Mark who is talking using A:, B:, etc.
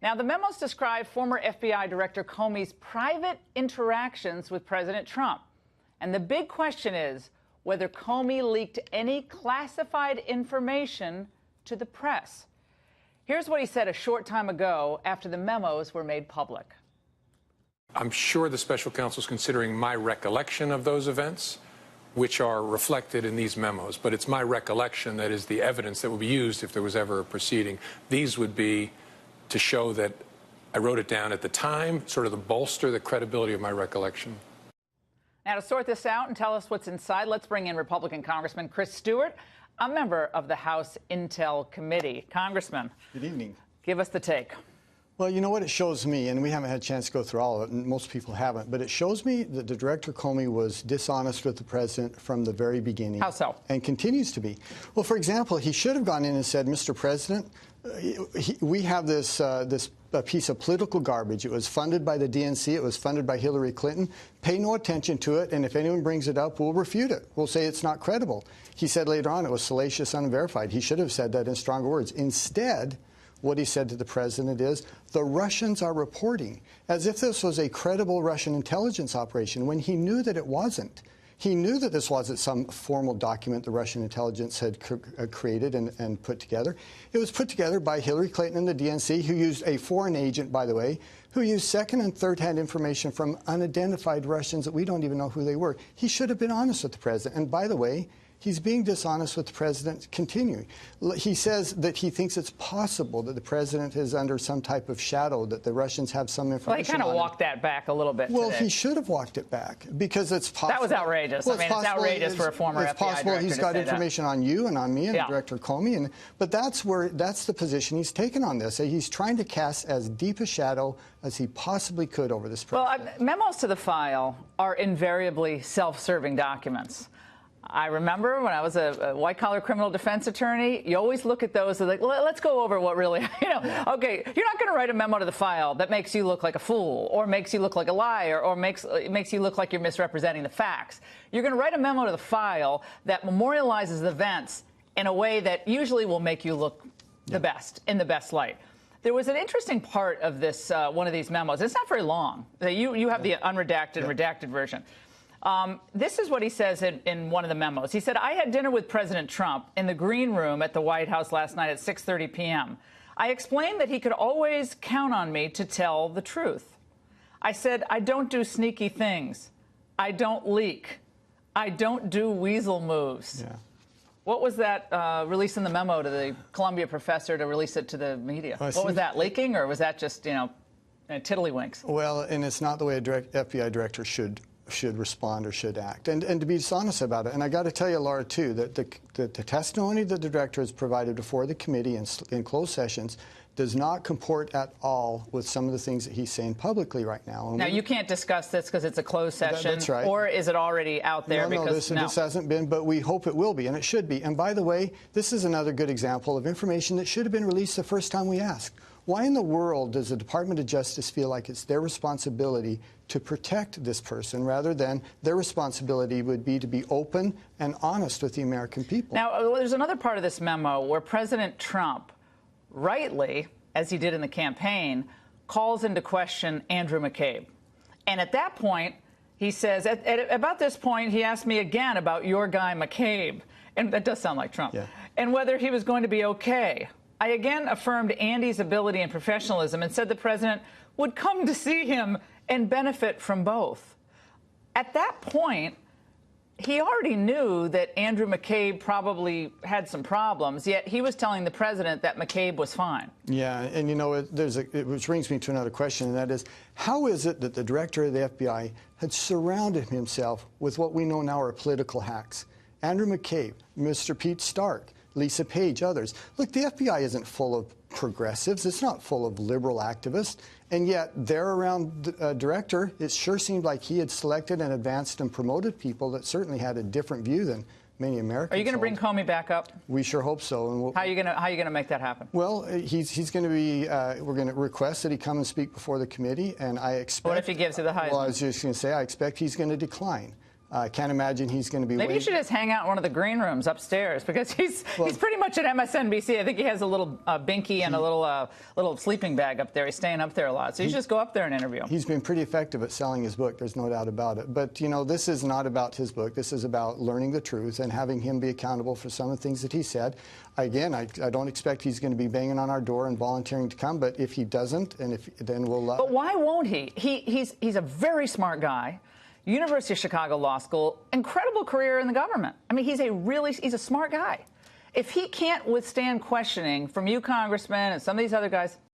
A: Now, the memos describe former FBI Director Comey's private interactions with President Trump. And the big question is whether Comey leaked any classified information to the press. Here's what he said a short time ago after the memos were made public.
B: I'm sure the special counsel is considering my recollection of those events, which are reflected in these memos. But it's my recollection that is the evidence that will be used if there was ever a proceeding. These would be to show that I wrote it down at the time, sort of to bolster the credibility of my recollection.
A: Now, to sort this out and tell us what's inside, let's bring in Republican Congressman Chris Stewart, a member of the House Intel Committee. Congressman.
C: Good evening.
A: Give us the take.
C: Well, you know what it shows me, and we haven't had a chance to go through all of it, and most people haven't, but it shows me that the Director Comey was dishonest with the president from the very beginning.
A: How so?
C: And continues to be. Well, for example, he should have gone in and said, Mr. President, we have this piece of political garbage. It was funded by the DNC. It was funded by Hillary Clinton. Pay no attention to it, and if anyone brings it up, we'll refute it. We'll say it's not credible. He said later on it was salacious, unverified. He should have said that in stronger words. Instead, what he said to the president is, the Russians are reporting, as if this was a credible Russian intelligence operation, when he knew that it wasn't. He knew that this wasn't some formal document the Russian intelligence had created and put together. It was put together by Hillary Clinton and the DNC, who used a foreign agent, by the way, who used second- and third-hand information from unidentified Russians that we don't even know who they were. He should have been honest with the president. And by the way, he's being dishonest with the president continuing. He says that he thinks it's possible that the president is under some type of shadow, that the Russians have some information.
A: Well, he kind of walked that back a little bit
C: Well,
A: today.
C: He should have walked it back because it's possible.
A: That was outrageous.
C: Well,
A: I mean, it's outrageous for a former FBI director to say that.
C: It's possible he's got information on you and on me and Director Comey. But that's the position he's taken on this. He's trying to cast as deep a shadow as he possibly could over this president.
A: Well, memos to the file are invariably self-serving documents. I remember when I was a white-collar criminal defense attorney, you always look at those and like, let's go over what really, okay, you're not going to write a memo to the file that makes you look like a fool or makes you look like a liar or makes you look like you're misrepresenting the facts. You're going to write a memo to the file that memorializes the events in a way that usually will make you look the best, in the best light. There was an interesting part of this, one of these memos. It's not very long. You have the unredacted and redacted version. This is what he says in one of the memos. He said, I had dinner with President Trump in the green room at the White House last night at 6:30 p.m. I explained that he could always count on me to tell the truth. I said, I don't do sneaky things. I don't leak. I don't do weasel moves. Yeah. What was that release in the memo to the Columbia professor to release it to the media? What was that, leaking, or was that just, tiddlywinks?
C: Well, and it's not the way a FBI director should respond or should act, and to be dishonest about it. And I got to tell you, Laura, too, that the testimony that the director has provided before the committee in closed sessions does not comport at all with some of the things that he's saying publicly right now. And
A: you can't discuss this because it's a closed session,
C: that's right.
A: Or is it already out there?
C: No, this hasn't been, but we hope it will be, and it should be. And by the way, this is another good example of information that should have been released the first time we asked. Why in the world does the Department of Justice feel like it's their responsibility to protect this person rather than their responsibility would be to be open and honest with the American people?
A: Now, there's another part of this memo where President Trump, rightly, as he did in the campaign, calls into question Andrew McCabe. And at that point, he says, at about this point, he asked me again about your guy McCabe. And that does sound like Trump. Yeah. And whether he was going to be okay. I again affirmed Andy's ability and professionalism and said the president would come to see him and benefit from both. At that point, he already knew that Andrew McCabe probably had some problems, yet he was telling the president that McCabe was fine.
C: Yeah, and which brings me to another question, and that is, how is it that the director of the FBI had surrounded himself with what we know now are political hacks? Andrew McCabe, Mr. Pete Stark, Lisa Page, others. Look, the FBI isn't full of progressives. It's not full of liberal activists. And yet, there around the director, it sure seemed like he had selected and advanced and promoted people that certainly had a different view than many Americans.
A: Are you going to bring Comey back up?
C: We sure hope so. And
A: how are you going to make that happen?
C: Well, he's going to be. We're going to request that he come and speak before the committee, and I expect.
A: What if he gives you the Heisman?
C: Well, I was just going to say, I expect he's going to decline. I can't imagine he's going to be.
A: Maybe you should just hang out in one of the green rooms upstairs, because he's pretty much at MSNBC. I think he has a little binky and a little sleeping bag up there. He's staying up there a lot. So you should just go up there and interview him.
C: He's been pretty effective at selling his book. There's no doubt about it. But, you know, this is not about his book. This is about learning the truth and having him be accountable for some of the things that he said. Again, I don't expect he's going to be banging on our door and volunteering to come. But if he doesn't, then we'll.
A: But why won't he? He's a very smart guy. University of Chicago Law School, incredible career in the government. I mean, he's a smart guy. If he can't withstand questioning from you, Congressman, and some of these other guys,